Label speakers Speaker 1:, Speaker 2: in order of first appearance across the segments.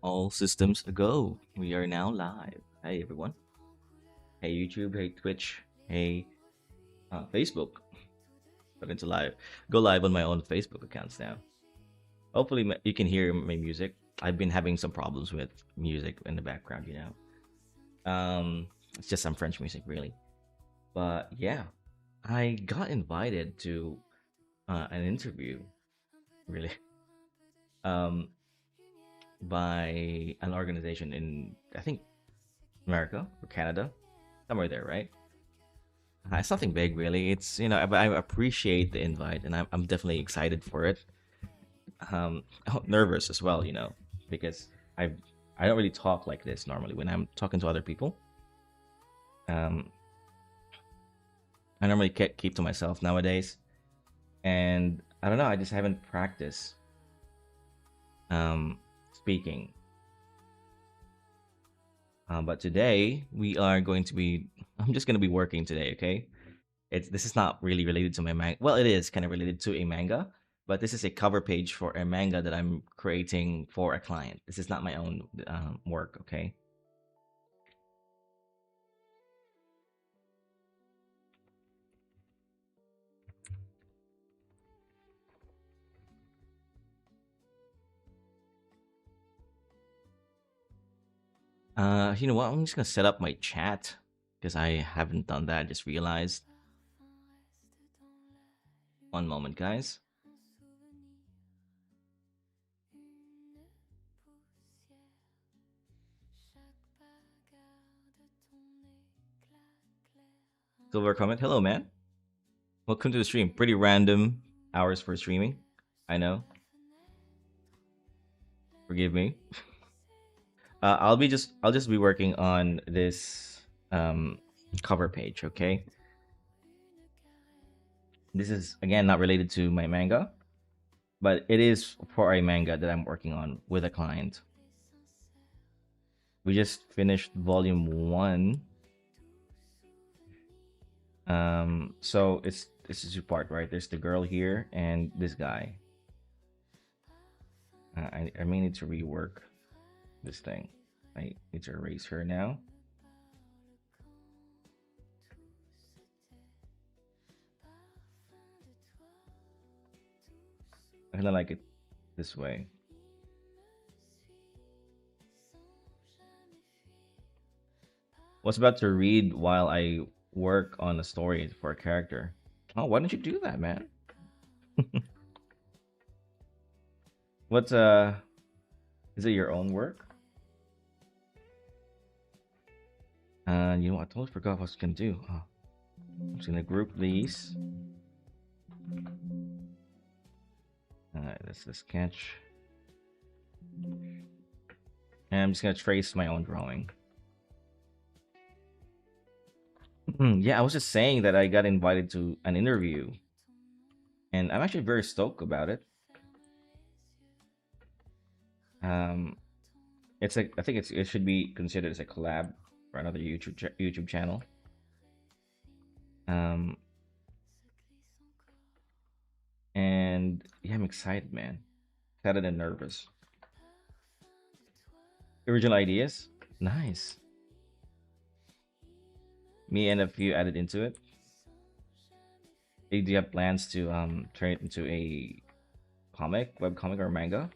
Speaker 1: All systems a go. We are now live. Hey everyone. Hey YouTube. Hey Twitch. Hey Facebook. But into live. Go live on my own Facebook accounts now. Hopefully you can hear my music. I've been having some problems with music in the background. It's just some French music really. But yeah, I got invited to an interview. Really. Um, by an organization in I think America or Canada, somewhere there, right? It's nothing big, really. It's I appreciate the invite, and I'm definitely excited for it. Nervous as well, because I I don't really talk like this normally when I'm talking to other people. Um, I normally keep to myself nowadays, and I don't know. I just haven't practiced speaking. But today we are going to be. I'm just going to be working today. Okay, this is not really related to my manga. Well, it is kind of related to a manga, but this is a cover page for a manga that I'm creating for a client. This is not my own work. Okay. You know what? I'm just gonna set up my chat because I haven't done that. I just realized. One moment, guys. Silver comment. Hello, man. Welcome to the stream. Pretty random hours for streaming. I know. Forgive me. I'll just be working on this cover page. Okay. This is again not related to my manga, but it is for a manga that I'm working on with a client. We just finished volume 1. So it's a two-part, right? There's the girl here and this guy. I may need to rework this thing. I need to erase her now. I kind of like it this way. Was about to read while I work on a story for a character. Oh, why don't you do that, man? What's is it your own work? You know what? I totally forgot what I was gonna do. Oh, I'm just gonna group these. Alright, that's the sketch. And I'm just gonna trace my own drawing. Yeah, I was just saying that I got invited to an interview, and I'm actually very stoked about it. Um, it's like I think it should be considered as a collab for another YouTube channel. Um, and yeah, I'm excited, man. Excited and nervous. Original ideas, nice. Me and a few added into it. Hey, do you have plans to turn it into a web comic or manga?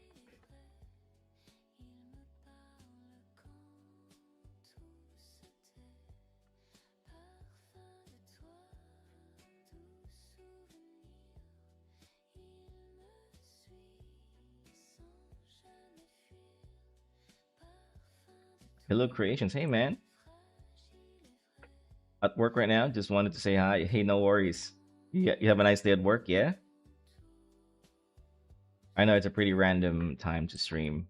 Speaker 1: Hello Creations, hey man. At work right now, just wanted to say hi. Hey, no worries. You have a nice day at work, yeah? I know it's a pretty random time to stream.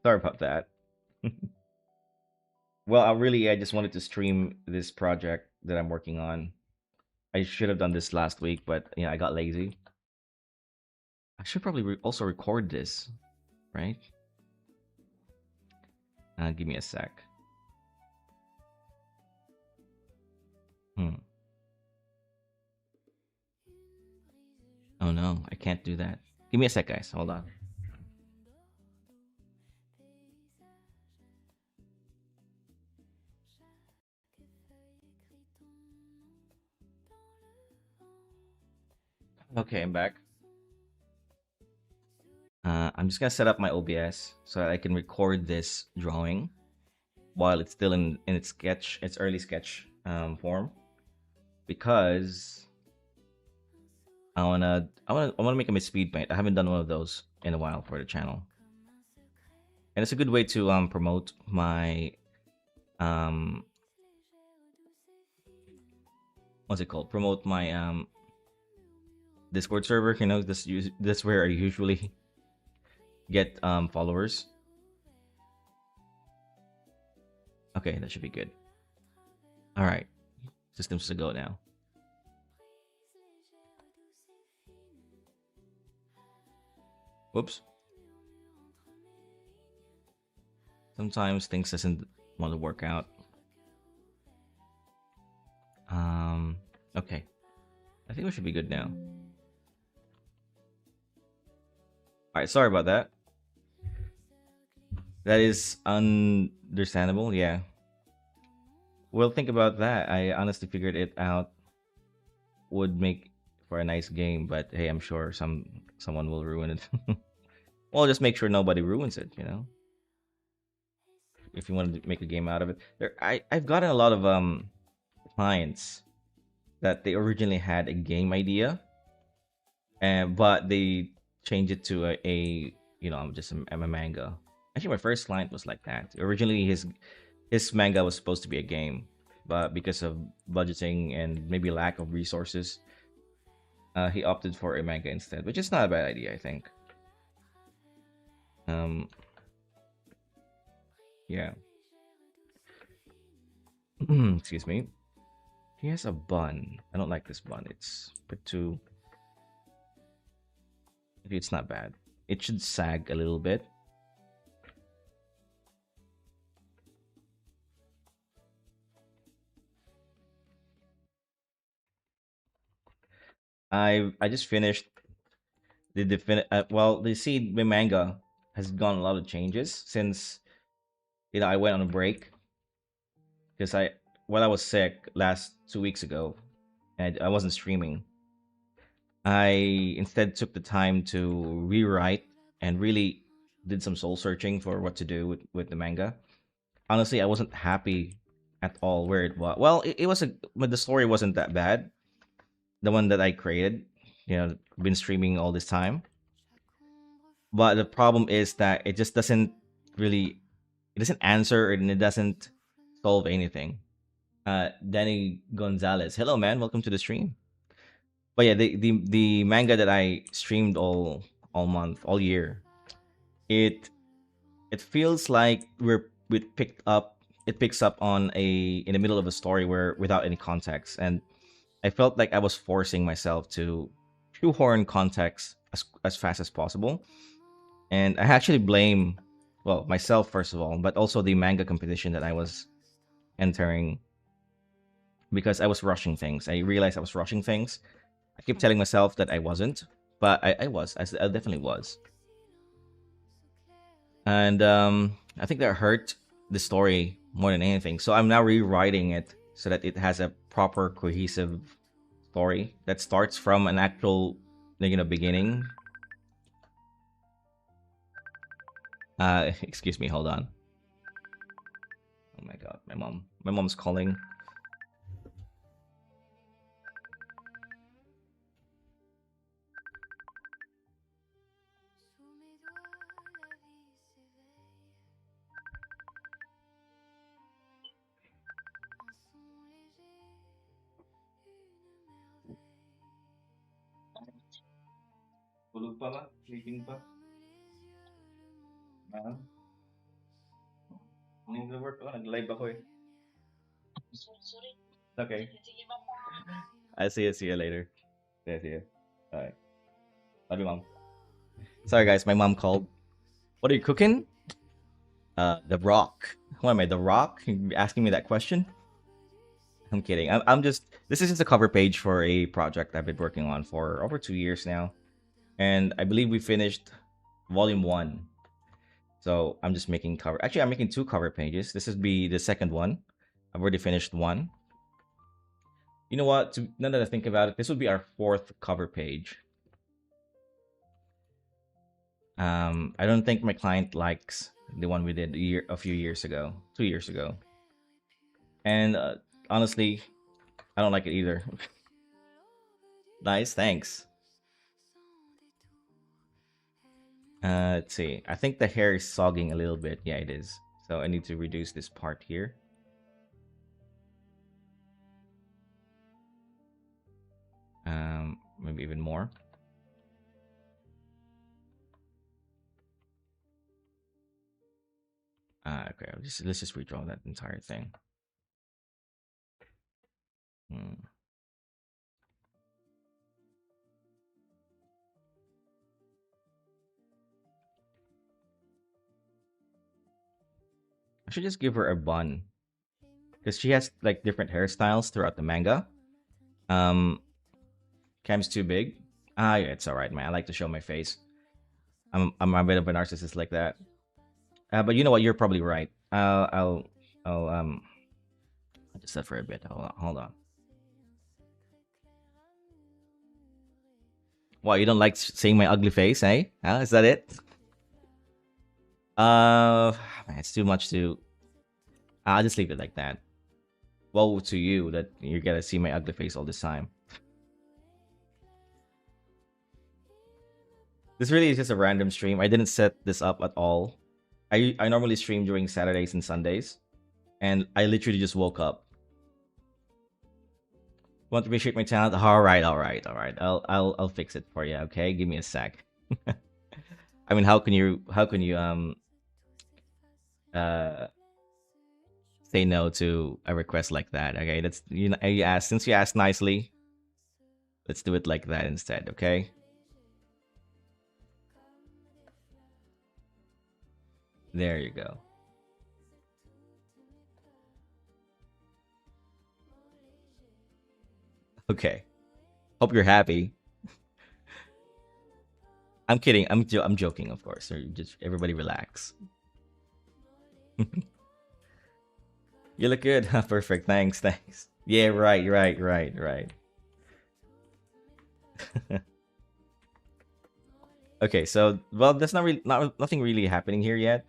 Speaker 1: Sorry about that. Well, I just wanted to stream this project that I'm working on. I should have done this last week, but I got lazy. I should probably also record this, right? Give me a sec. Hmm. Oh no, I can't do that. Give me a sec, guys. Hold on. Okay, I'm back. I'm just gonna set up my OBS so that I can record this drawing while it's still in its early sketch form, because I wanna make him a speed paint. I haven't done one of those in a while for the channel, and it's a good way to promote my um what's it called? Promote my Discord server. This where I usually get followers. Okay, that should be good. All right, systems to go now. Whoops. Sometimes things doesn't want to work out. Um. Okay, I think we should be good now. All right, sorry about that. That is understandable. Yeah. Well, think about that. I honestly figured it out would make for a nice game, but hey, I'm sure someone will ruin it. Well, just make sure nobody ruins it. If you want to make a game out of it, I've gotten a lot of clients that they originally had a game idea, and but they changed it to just a manga. Actually, my first client was like that. Originally, his manga was supposed to be a game, but because of budgeting and maybe lack of resources, he opted for a manga instead, which is not a bad idea, I think. Um, yeah. Excuse me. He has a bun. I don't like this bun. It's bit too. It's not bad. It should sag a little bit. I just finished well, they see my manga has gone a lot of changes since I went on a break because I was sick last 2 weeks ago and I wasn't streaming. I instead took the time to rewrite and really did some soul searching for what to do with the manga. Honestly, I wasn't happy at all where it was. Well, it was but the story wasn't that bad. The one that I created, been streaming all this time. But the problem is that it just really it doesn't answer and it doesn't solve anything. Danny Gonzalez, hello man, welcome to the stream. But yeah, the manga that I streamed all month, all year, it it feels like we picked up it picks up on a in the middle of a story where without any context, and I felt like I was forcing myself to shoehorn context as fast as possible. And I actually blame, well, myself first of all, but also the manga competition that I was entering, because I was rushing things. I realized I was rushing things. I keep telling myself that I wasn't, but I was. I definitely was. And I think that hurt the story more than anything. So I'm now rewriting it so that it has a proper cohesive story that starts from an actual beginning. Excuse me, hold on. Oh my god, my mom's calling. Tulog pa ba? Sleeping pa? Ah, nag-work ako, nag-live ako eh. Okay. I see you later. See you. Alright. Love you, mom. Sorry guys, my mom called. What are you cooking? The Rock. What am I, The Rock? You asking me that question? I'm kidding. I'm just. This is just a cover page for a project I've been working on for over 2 years now, and I believe we finished volume one. So I'm just making cover. Actually, I'm making two cover pages. This would be the second one. I've already finished one. You know what? Now that I think about it, this would be our fourth cover page. I don't think my client likes the one we did a few years ago, 2 years ago, and honestly, I don't like it either. Nice, thanks. Let's see. I think the hair is sogging a little bit. Yeah, it is. So I need to reduce this part here. Maybe even more. Okay, let's just redraw that entire thing. Hmm. I should just give her a bun because she has like different hairstyles throughout the manga. Um, Cam's too big. Yeah, it's all right, man. I like to show my face. I'm a bit of a narcissist like that. But you know what? You're probably right. I'll just set for a bit. Hold on, hold on. What, you don't like seeing my ugly face, eh? Is that it? Man, it's too much to. I'll just leave it like that. Woe to you that you're gonna see my ugly face all this time. This really is just a random stream. I didn't set this up at all. I normally stream during Saturdays and Sundays, and I literally just woke up. Want to appreciate my talent? All right, all right, all right. I'll fix it for you. Okay, give me a sec. I mean, how can you uh say no to a request like that? Okay, that's you asked, since you asked nicely, let's do it like that instead. Okay. There you go. Okay. Hope you're happy. I'm kidding. I'm joking, of course. So just everybody relax. You look good. Perfect. Thanks. Thanks. Yeah. Right. Right. Right. Right. Okay. So well, that's not nothing really happening here yet.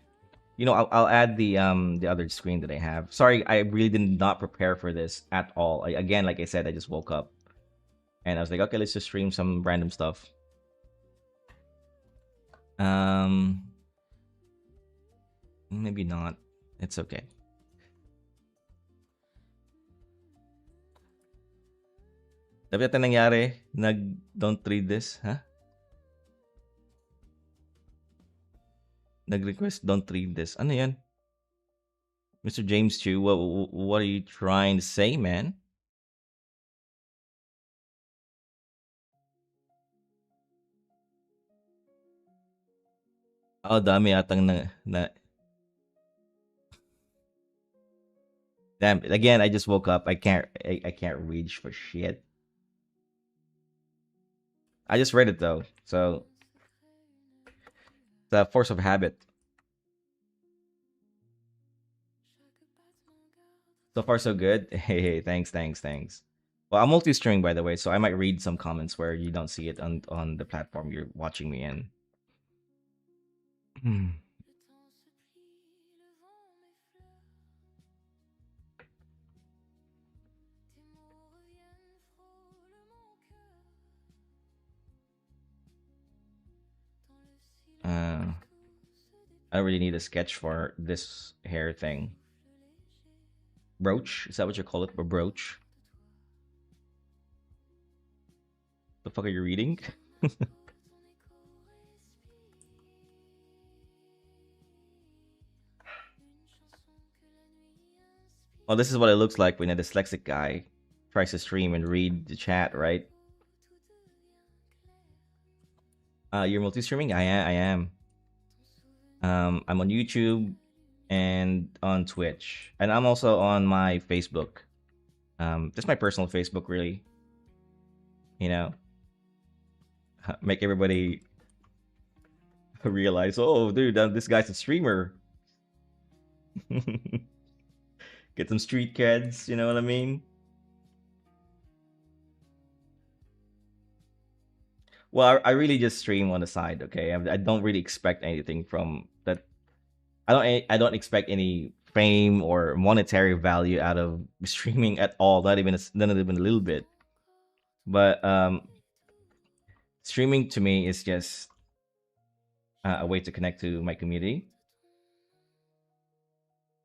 Speaker 1: I'll add the other screen that I have. Sorry, I really did not prepare for this at all. Again, like I said, I just woke up and I was like, okay, let's just stream some random stuff. Um, Maybe not. It's okay. Dapat yata nangyari, don't read this, huh? Nag-request, don't read this. Ano yan? Mr. James Chu, what are you trying to say, man? Oh, dami yatang damn. Again, I just woke up. I can't reach for shit. I just read it though, so the force of habit. So far, so good. Hey, thanks, thanks, thanks. Well, I'm multi-streaming, by the way, so I might read some comments where you don't see it on the platform you're watching me in. uh, I don't really need a sketch for this hair thing. Brooch? Is that what you call it? A brooch? The fuck are you reading? Well, this is what it looks like when a dyslexic guy tries to stream and read the chat, right? You're multi-streaming? I am. I'm on YouTube and on Twitch, and I'm also on my Facebook. Just my personal Facebook, really. You know, make everybody realize, oh, dude, this guy's a streamer. Get some street kids. You know what I mean? Well, I really just stream on the side. Okay, I don't really expect anything from that. I don't expect any fame or monetary value out of streaming at all. Not even a little bit. But streaming to me is just a way to connect to my community,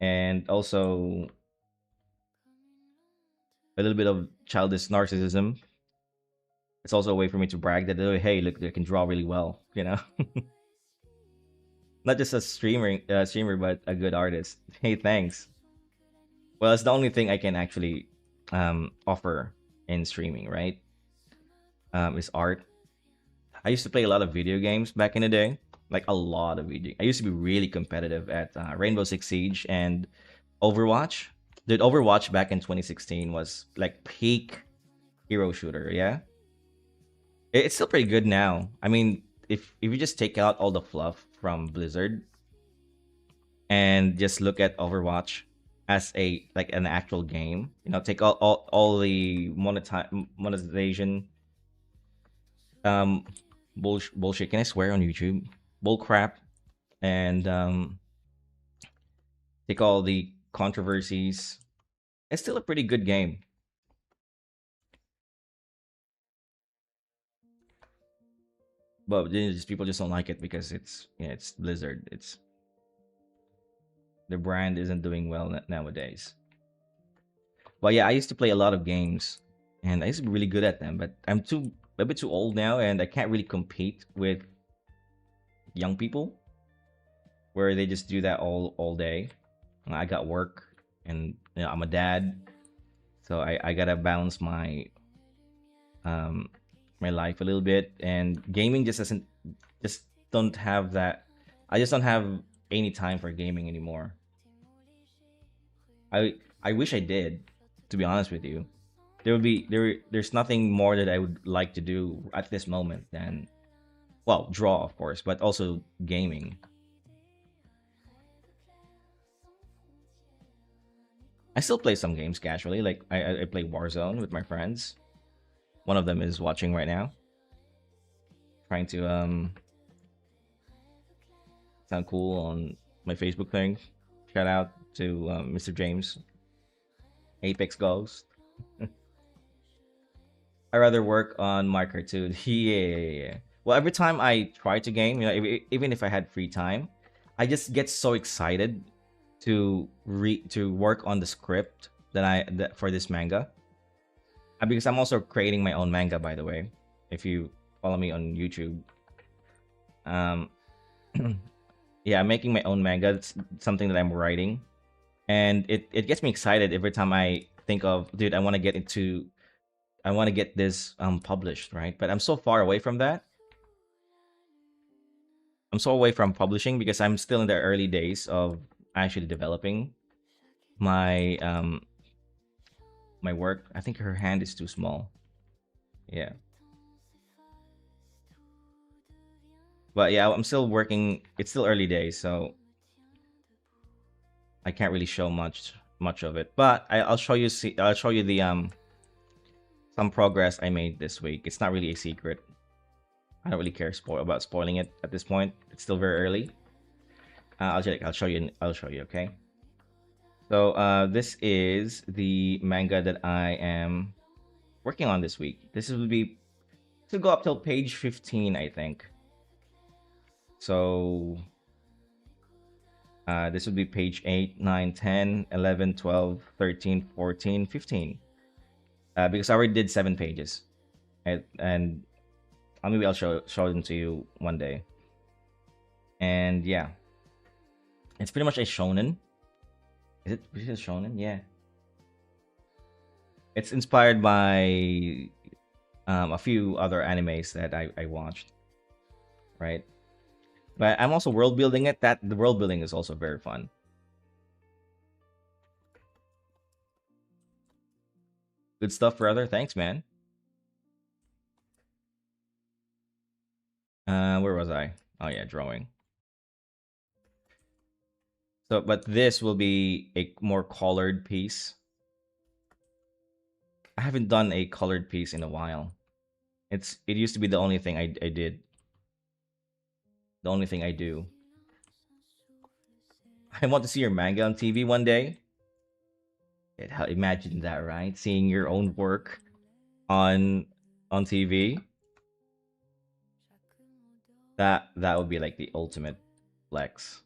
Speaker 1: and also a little bit of childish narcissism. It's also a way for me to brag that, oh, hey, look, I can draw really well. Not just a streamer, but a good artist. Hey, thanks. Well, it's the only thing I can actually offer in streaming, right? Is art. I used to play a lot of video games back in the day, like a lot of video. I used to be really competitive at Rainbow Six Siege and Overwatch. Dude, Overwatch back in 2016 was like peak hero shooter. Yeah, it's still pretty good now. I mean, if you just take out all the fluff from Blizzard and just look at Overwatch as a like an actual game, take all the monetization um bullshit. Can I swear on YouTube? Bull crap. And take all the controversies. It's still a pretty good game. But just people just don't like it because it's Blizzard. It's the brand isn't doing well nowadays. But yeah, I used to play a lot of games, and I used to be really good at them. But I'm too a bit too old now, and I can't really compete with young people where they just do that all day. I got work, and I'm a dad, so I gotta balance um my life a little bit. And gaming just don't have that. I just don't have any time for gaming anymore. I wish I did, to be honest with you. There's nothing more that I would like to do at this moment than, well, draw of course, but also gaming. I still play some games casually, like I play Warzone with my friends. One of them is watching right now, trying to sound cool on my Facebook thing. Shout out to Mr. James, Apex Ghost. I rather work on my cartoon. Yeah. Well, every time I try to game, even if I had free time, I just get so excited to work on the script that for this manga. Because I'm also creating my own manga, by the way. If you follow me on YouTube, um, yeah, I'm making my own manga. It's something that I'm writing, and it gets me excited every time I think of, dude, I want to get this published, right? But I'm so far away from that. I'm so away from publishing because I'm still in the early days of actually developing my my work. I think her hand is too small. Yeah. But yeah, I'm still working. It's still early days, so I can't really show much of it. But I'll show you. I'll show you the some progress I made this week. It's not really a secret. I don't really care about spoiling it at this point. It's still very early. I'll show you. I'll show you. Okay. So this is the manga that I am working on this week. This will be to go up till page 15, I think. So this would be page 8, 9, 10, 11, 12, 13, 14, 15. Because I already did 7 pages. And maybe I'll show them to you one day. And yeah. It's pretty much a shonen. Is it a shonen? Yeah. It's inspired by a few other animes that I watched. Right? But I'm also world building it. That the world building is also very fun. Good stuff, brother. Thanks, man. Where was I? Oh yeah, drawing. So, but this will be a more colored piece. I haven't done a colored piece in a while. It used to be the only thing I did, the only thing I do. I want to see your manga on TV one day. Imagine that, right? Seeing your own work on TV. That would be like the ultimate flex.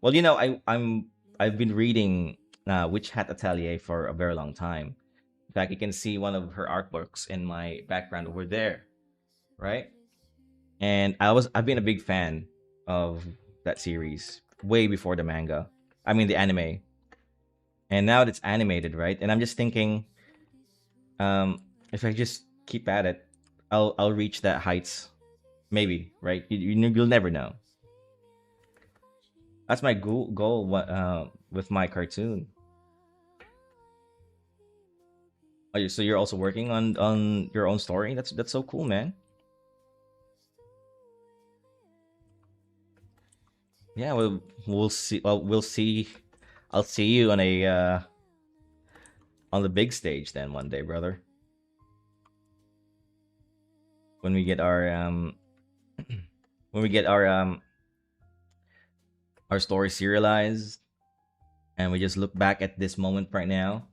Speaker 1: Well, I've been reading Witch Hat Atelier for a very long time. In fact, you can see one of her artworks in my background over there, right? And I've been a big fan of that series way before the manga. I mean the anime. And now it's animated, right? And I'm just thinking, if I just keep at it, I'll reach that heights, maybe, right? You'll never know. That's my goal. With my cartoon. So you're also working on your own story? That's so cool, man. Yeah, we'll see. Well, we'll see. I'll see you on the big stage then one day, brother. When we get when we get our story serialized, and we just look back at this moment right now,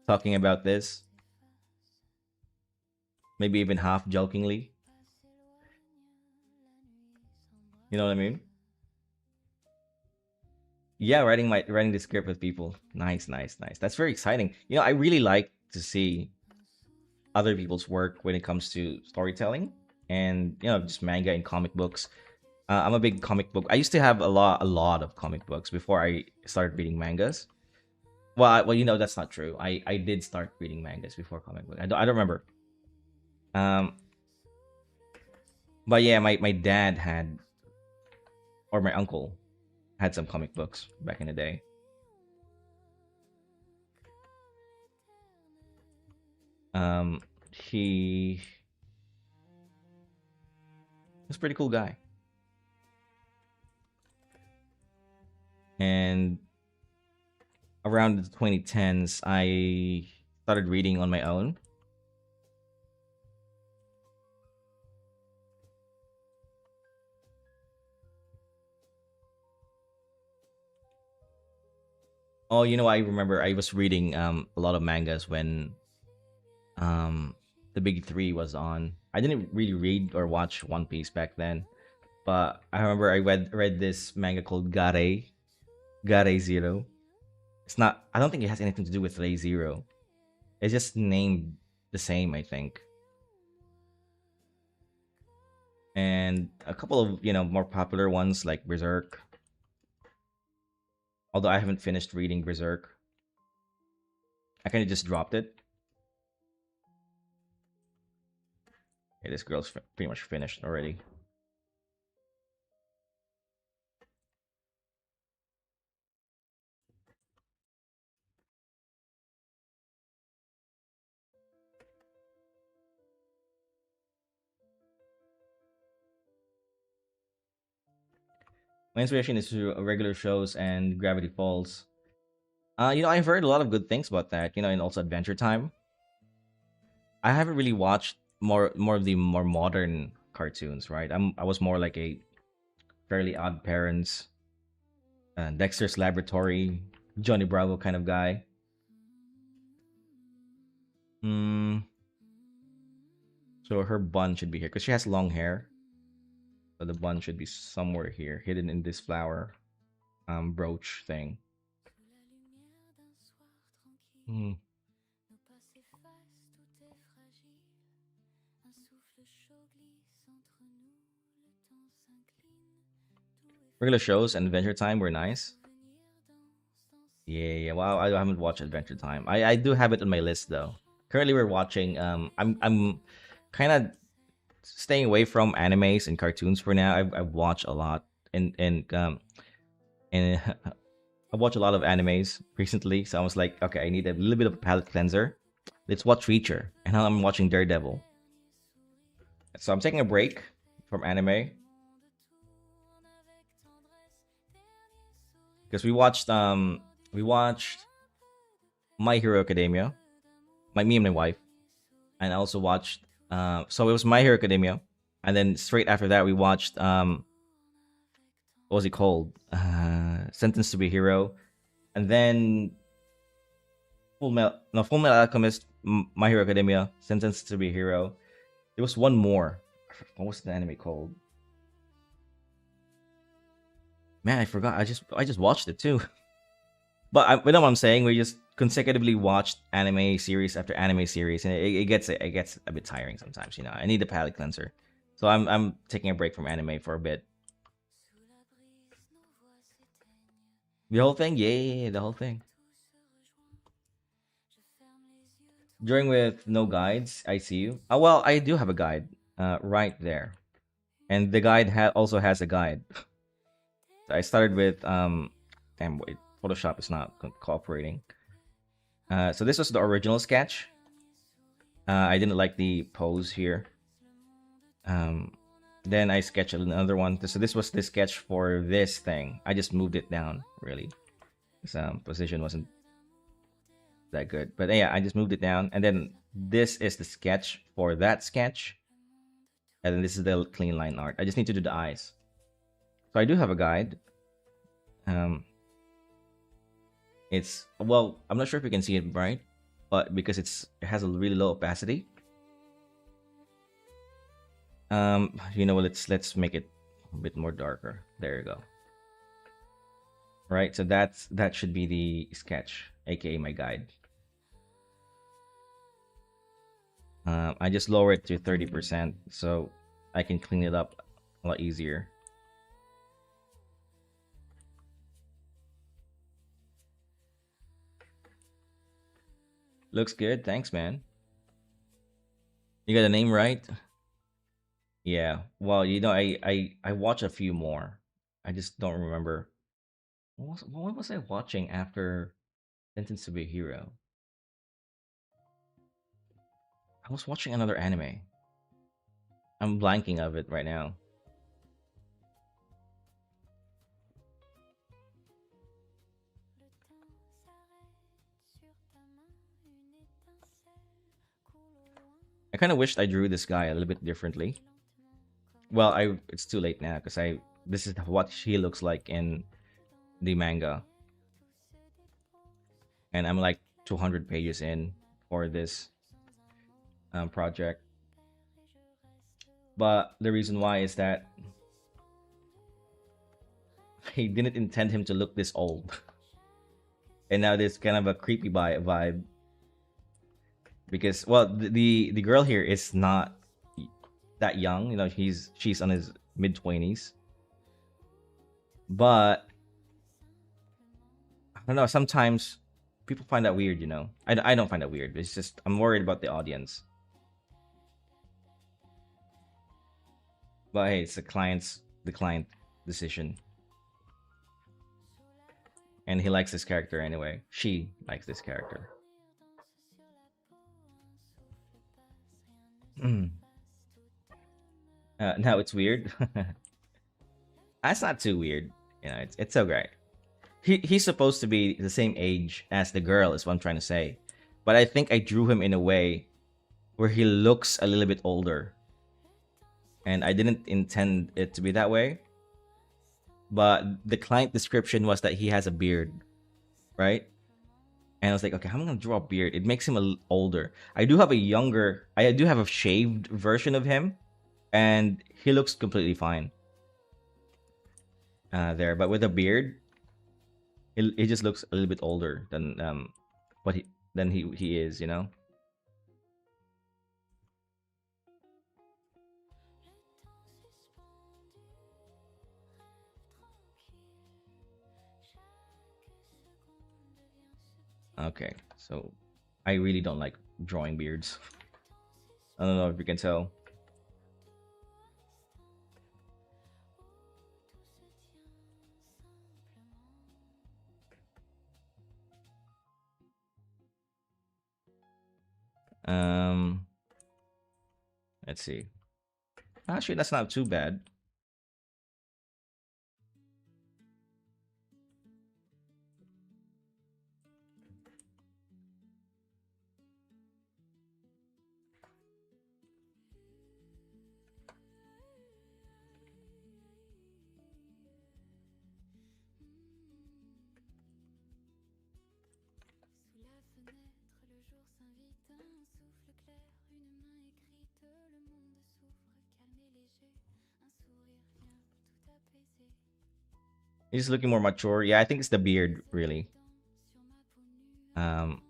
Speaker 1: talking about this, maybe even half jokingly. You know what I mean? Yeah, writing the script with people. Nice, nice, nice. That's very exciting. I really like to see other people's work when it comes to storytelling, and just manga and comic books. I'm a big comic book. I used to have a lot of comic books before I started reading mangas. Well, that's not true. I did start reading mangas before comic book. I don't remember. Um, but yeah, my dad had, or my uncle had some comic books back in the day. He was a pretty cool guy, and around the 2010s, I started reading on my own. Oh, I remember I was reading a lot of mangas when the big three was on. I didn't really read or watch One Piece back then, but I remember I read this manga called Gare Zero. It's not. I don't think it has anything to do with Ray Zero. It's just named the same, I think. And a couple of more popular ones like Berserk. Although I haven't finished reading Berserk, I kind of just dropped it. Yeah, this girl's pretty much finished already. My inspiration is through regular shows and Gravity Falls. I've heard a lot of good things about that. And also Adventure Time. I haven't really watched more of the more modern cartoons, right? I was more like a Fairly Odd Parents, Dexter's Laboratory, Johnny Bravo kind of guy. Mm, so her bun should be here because she has long hair. So the bun should be somewhere here, hidden in this flower brooch thing. Hmm. Regular shows and Adventure Time were nice. Yeah, yeah. Well, I haven't watched Adventure Time. I do have it on my list though. Currently, we're watching. I'm kind of staying away from animes and cartoons for now. I've watched a lot, and I watched a lot of animes recently. So I was like, okay, I need a little bit of a palate cleanser. Let's watch Reacher, and now I'm watching Daredevil. So I'm taking a break from anime. because we watched My Hero Academia, me and my wife, and I also watched so it was My Hero Academia, and then straight after that we watched what was it called? Sentence to be Hero, and then Full Metal Alchemist, My Hero Academia, Sentence to be Hero. There was one more. What was the anime called? Man, I forgot. I just watched it too. But you know what I'm saying? We just consecutively watched anime series after anime series, and it gets a bit tiring sometimes. I need a palate cleanser, so I'm taking a break from anime for a bit. The whole thing, yeah, the whole thing. During with no guides, I see you. Oh well, I do have a guide, right there, and the guide also has a guide. I started with damn wait, Photoshop is not cooperating. So this was the original sketch. I didn't like the pose here. Um, then I sketched another one. So this was the sketch for this thing. I just moved it down really. This position wasn't that good, but yeah, I just moved it down. And then this is the sketch for that sketch, and then this is the clean line art. I just need to do the eyes. So I do have a guide. Um, it's well, I'm not sure if you can see it right, but because it has a really low opacity. Let's make it a bit more darker. There you go. Right, so that should be the sketch, aka my guide. I just lower it to 30% so I can clean it up a lot easier. Looks good. Thanks, man. You got the name right? Yeah. Well, I watch a few more. I just don't remember. What was I watching after Sentence to be a Hero? I was watching another anime. I'm blanking of it right now. I kind of wished I drew this guy a little bit differently. Well, I it's too late now because I this is what he looks like in the manga, and I'm like 200 pages in for this project. But the reason why is that I didn't intend him to look this old, and now there's kind of a creepy vibe because well, the girl here is not that young. She's on his mid 20s, but I don't know. Sometimes people find that weird. I don't find that weird. It's just I'm worried about the audience. But hey, it's the client decision, and he likes this character anyway. She likes this character. Now it's weird. That's not too weird. It's so great. He's supposed to be the same age as the girl, is what I'm trying to say. But I think I drew him in a way where he looks a little bit older, and I didn't intend it to be that way. But the client description was that he has a beard, right? And I was like, okay, I'm gonna draw a beard. It makes him older. I do have a shaved version of him, and he looks completely fine there. But with a beard, it just looks a little bit older what he than he is. Okay, so I really don't like drawing beards. I don't know if you can tell. Um, let's see. Actually, that's not too bad. He's looking more mature. Yeah, I think it's the beard really. Um,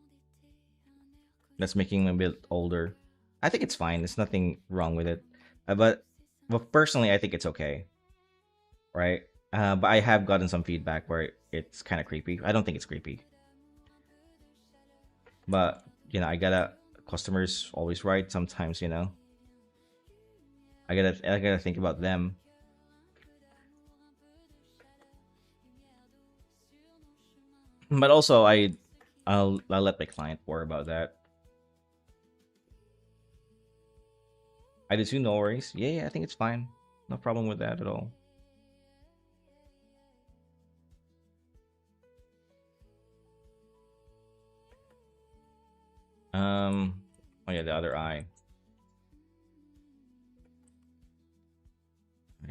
Speaker 1: that's making him a bit older. I think it's fine. There's nothing wrong with it. But personally, I think it's okay, right? But I have gotten some feedback where it's kind of creepy. I don't think it's creepy, but I gotta customers always right. Sometimes I gotta think about them. But also I'll let my client worry about that. I do too. No worries. Yeah, yeah, I think it's fine. No problem with that at all. Um. Oh yeah, the other eye.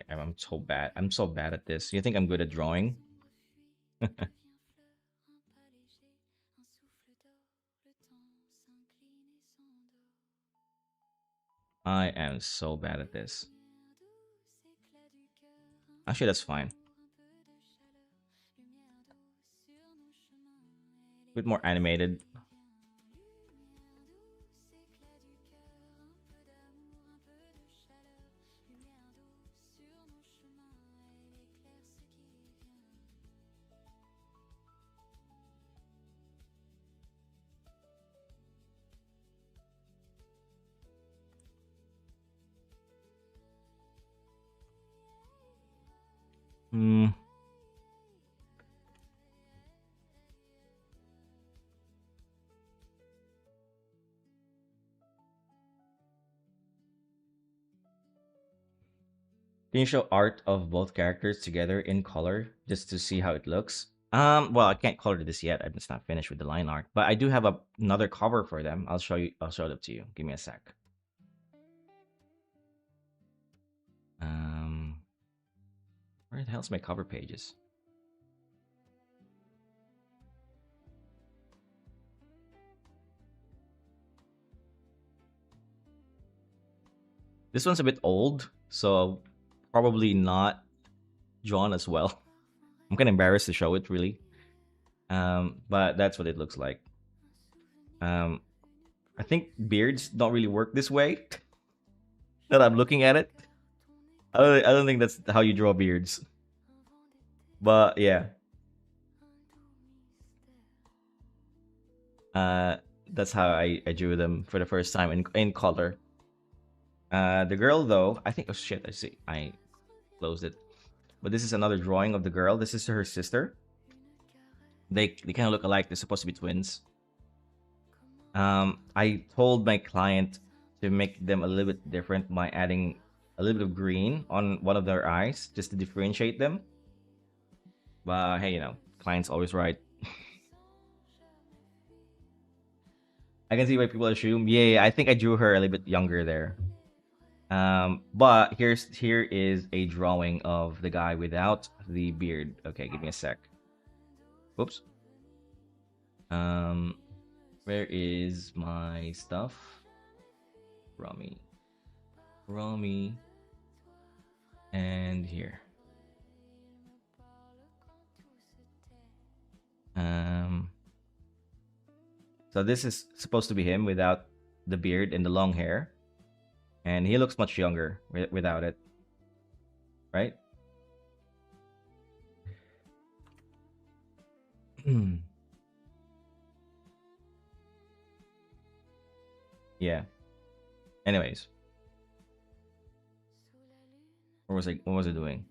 Speaker 1: I'm so bad. I'm so bad at this. You think I'm good at drawing? I am so bad at this. Actually, that's fine. A bit more animated. Hmm. Can you show art of both characters together in color just to see how it looks? Well, I can't color this yet. I'm just not finished with the line art, but I do have another cover for them. I'll show you. I'll show it up to you. Give me a sec. Um, where the hell's my cover pages? This one's a bit old, so probably not drawn as well. I'm kind of embarrassed to show it, really. But that's what it looks like. Um, I think beards don't really work this way. That I'm looking at it, I don't think that's how you draw beards. But yeah, uh, that's how I drew them for the first time in color. The girl though, I think. Oh shit! I see. I closed it. But this is another drawing of the girl. This is her sister. They kind of look alike. They're supposed to be twins. I told my client to make them a little bit different by adding a little bit of green on one of their eyes just to differentiate them. But hey, client's always right. I can see why people assume. Yeah, yeah, I think I drew her a little bit younger there. But here is a drawing of the guy without the beard. Okay, give me a sec. Whoops. Um, where is my stuff? Rummy, Rummy, and here. Um, so this is supposed to be him without the beard and the long hair, and he looks much younger without it, right? Yeah. Anyways, what was I doing?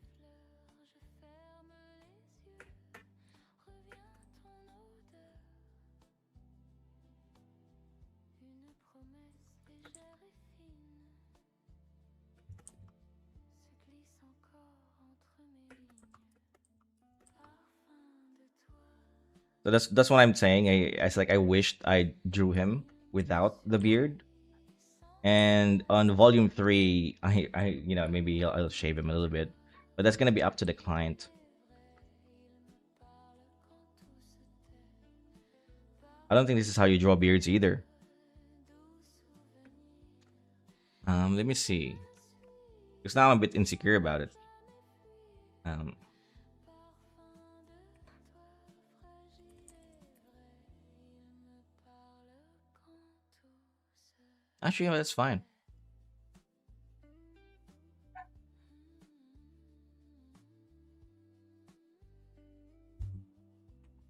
Speaker 1: So that's what I'm saying. It's like I wished I drew him without the beard. And on volume three, maybe I'll shave him a little bit, but that's gonna be up to the client. I don't think this is how you draw beards either. Let me see. Because now I'm a bit insecure about it. Um, Actually, yeah, that's fine.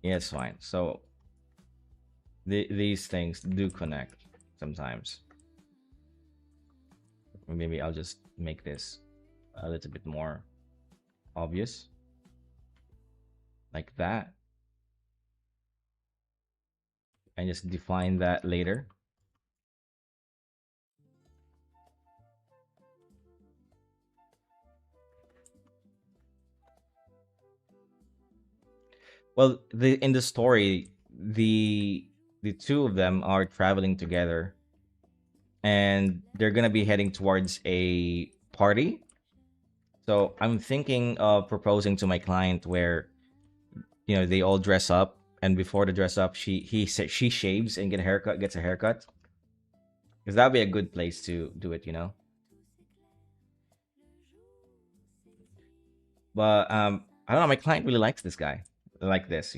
Speaker 1: Yeah, it's fine. So these things do connect sometimes. Maybe I'll just make this a little bit more obvious, like that, and just define that later. Well, the in the story, the two of them are traveling together, and they're gonna be heading towards a party. So I'm thinking of proposing to my client where they all dress up, and before the dress up, she shaves and gets a haircut, because that'd be a good place to do it. But I don't know. My client really likes this guy, like this.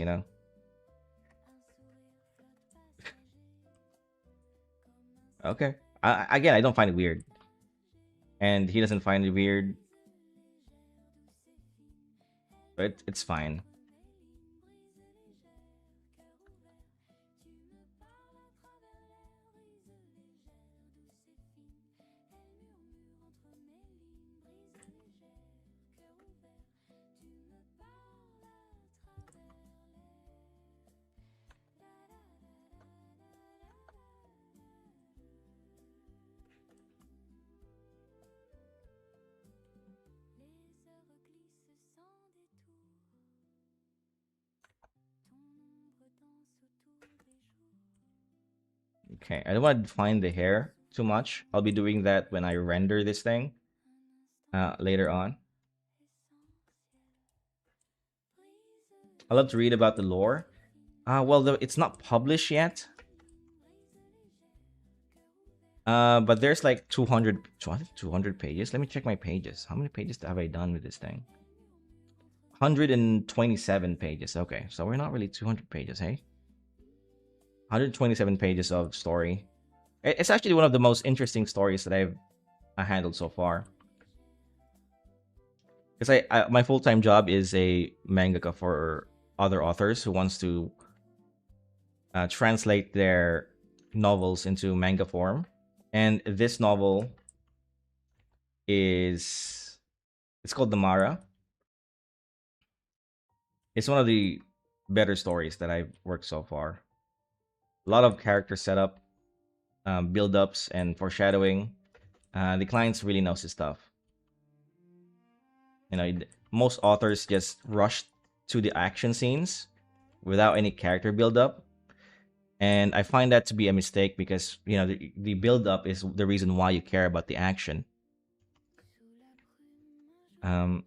Speaker 1: Okay. Again, I don't find it weird, and he doesn't find it weird, but it's fine. Okay, I don't want to define the hair too much. I'll be doing that when I render this thing later on. I love to read about the lore. Well, it's not published yet. But there's like 200 pages. Let me check my pages. How many pages have I done with this thing? 127 pages. Okay, so we're not really 200 pages, hey? 127 pages of story. It's actually one of the most interesting stories that I've handled so far. Because my full time job is a mangaka for other authors who wants to translate their novels into manga form. And this novel is it's called Namara. It's one of the better stories that I've worked so far. A lot of character setup, build ups, and foreshadowing. The clients really knows his stuff. Most authors just rush to the action scenes without any character build up, and I find that to be a mistake because the build up is the reason why you care about the action. Um,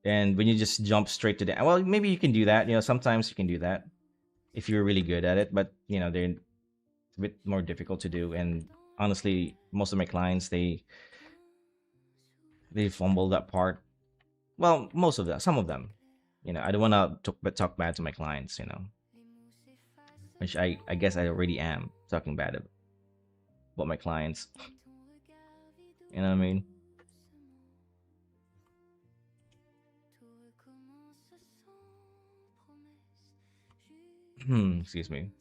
Speaker 1: and when you just jump straight to the well, maybe you can do that. Sometimes you can do that if you're really good at it, but they're a bit more difficult to do. And honestly, most of my clients they fumble that part. Well, most of them, some of them. I don't want to talk bad to my clients. Which I guess I already am talking bad about my clients. You know what I mean? Excuse me.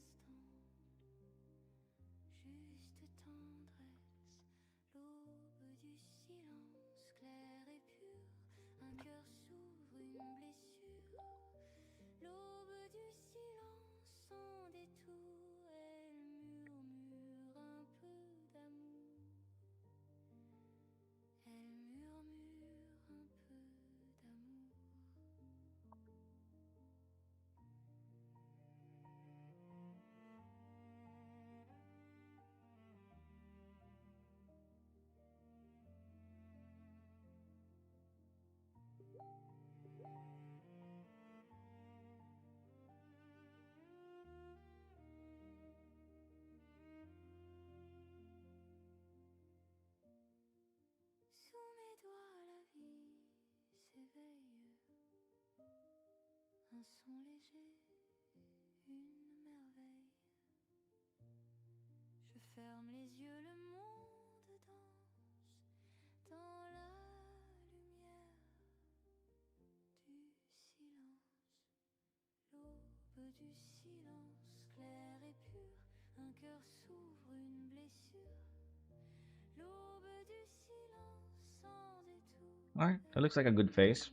Speaker 1: All right, that looks like a good face.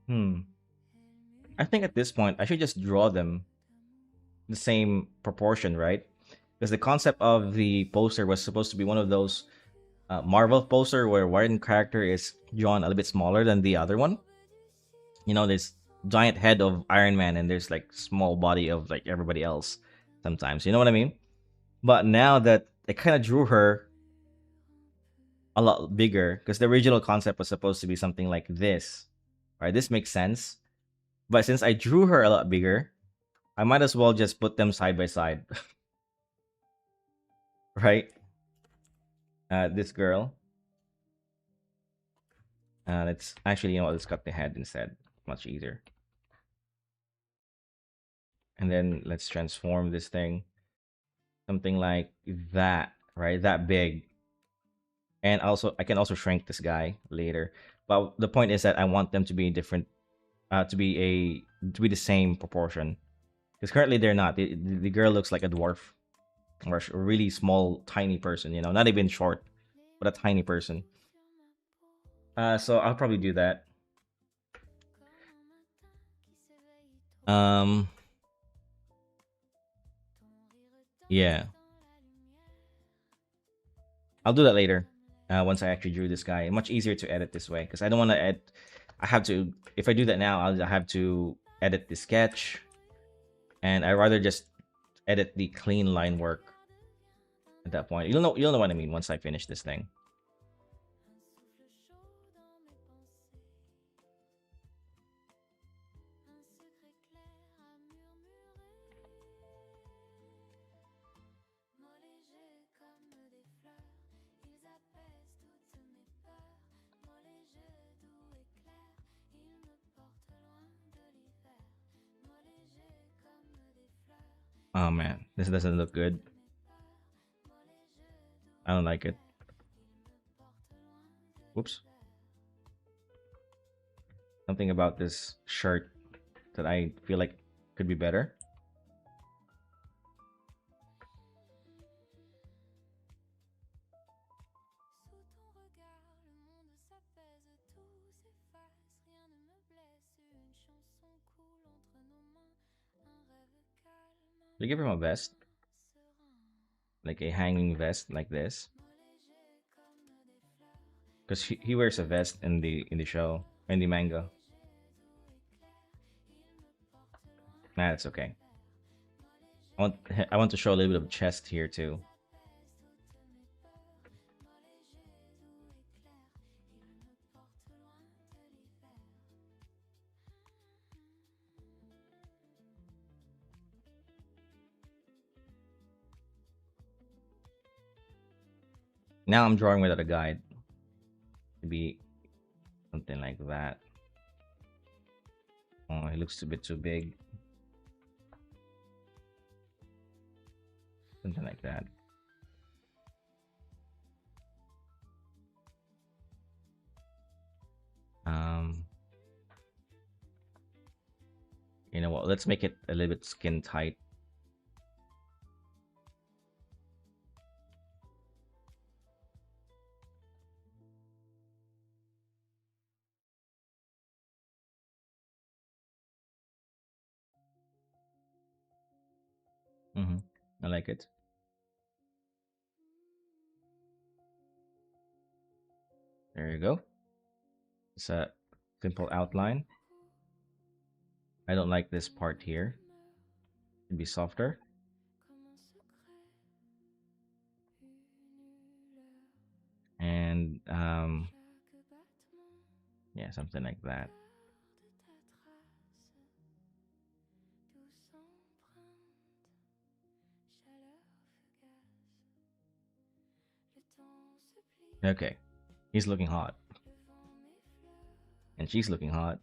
Speaker 1: Hmm. I think at this point I should just draw them the same proportion, right? Because the concept of the poster was supposed to be one of those Marvel poster where one character is drawn a little bit smaller than the other one. You know, this giant head of Iron Man and there's like small body of like everybody else sometimes. You know what I mean? But now that I kind of drew her a lot bigger because the original concept was supposed to be something like this. Right? This makes sense. But since I drew her a lot bigger, I might as well just put them side by side, right? This girl. Let's actually, you know what, let's cut the head instead. Much easier. And then let's transform this thing something like that, right? That big. And also, I can also shrink this guy later. But the point is that I want them to be different, to be the same proportion. Because currently they're not. The girl looks like a dwarf or a really small, tiny person. You know, not even short, but a tiny person. So I'll probably do that. Um, yeah, I'll do that later. Once I actually drew this guy, much easier to edit this way because I don't want to edit. I have to. If I do that now, I'll have to edit the sketch, and I rather just edit the clean line work at that point. You'll know what I mean once I finish this thing. Oh man, this doesn't look good. I don't like it. Whoops. Something about this shirt that I feel like could be better. I give him a vest, like a hanging vest like this, because he wears a vest in the show in the manga. Nah, that's okay. I want I want to show a little bit of chest here too. Now I'm drawing without a guide. To be something like that. Oh, it looks a bit too big. Something like that. Um, you know what? Let's make it a little bit skin tight. Mm-hmm. I like it. There you go. It's a simple outline. I don't like this part here. It'd be softer. And yeah, something like that. Okay. He's looking hot. And she's looking hot.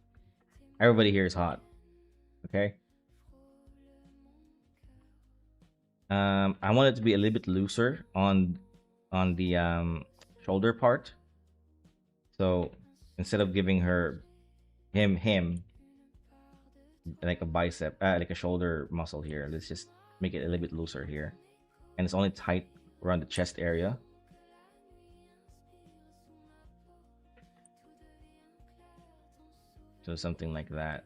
Speaker 1: Everybody here is hot. Okay? I want it to be a little bit looser on the shoulder part. So instead of giving him like a bicep, like a shoulder muscle here, let's just make it a little bit looser here, and it's only tight around the chest area. So something like that,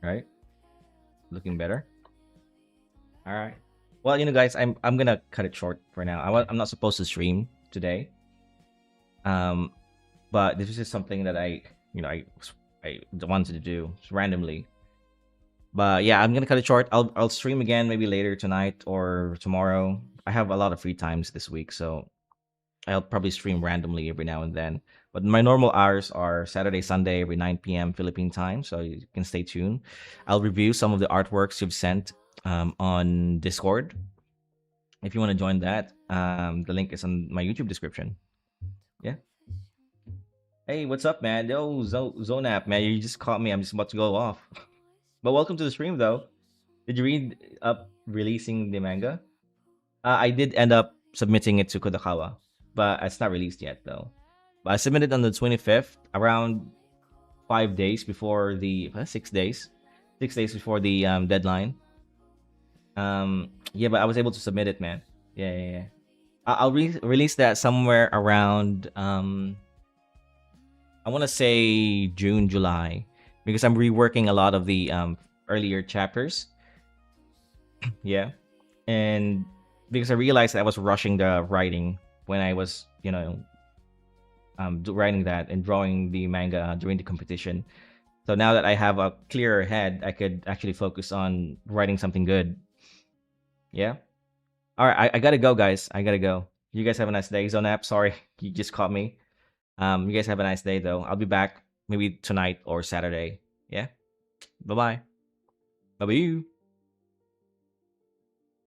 Speaker 1: right? Looking better. All right. Well, guys, I'm gonna cut it short for now. I'm not supposed to stream today. Um, but this is just something that I wanted to do randomly. But yeah, I'm gonna cut it short. I'll stream again maybe later tonight or tomorrow. I have a lot of free times this week, so I'll probably stream randomly every now and then. But my normal hours are Saturday, Sunday, every 9 p.m. Philippine time, so you can stay tuned. I'll review some of the artworks you've sent on Discord. If you want to join that, the link is on my YouTube description. Yeah. Hey, what's up, man? Yo, Zonap, man, you just caught me. I'm just about to go off. But welcome to the stream, though. Did you read up releasing the manga? I did end up submitting it to Kodakawa, but it's not released yet, though. But I submitted on the 25th, around 5 days before the 6 days, 6 days before the deadline. Yeah, but I was able to submit it, man. Yeah, yeah, yeah. I'll release that somewhere around I want to say June, July, because I'm reworking a lot of the earlier chapters. Yeah, and because I realized I was rushing the writing when I was, writing that and drawing the manga during the competition. So now that I have a clearer head, I could actually focus on writing something good. Yeah. All right, I gotta go, guys. I gotta go. You guys have a nice day. Zone app. Sorry, you just caught me. You guys have a nice day, though. I'll be back maybe tonight or Saturday. Yeah. Bye bye. Bye bye.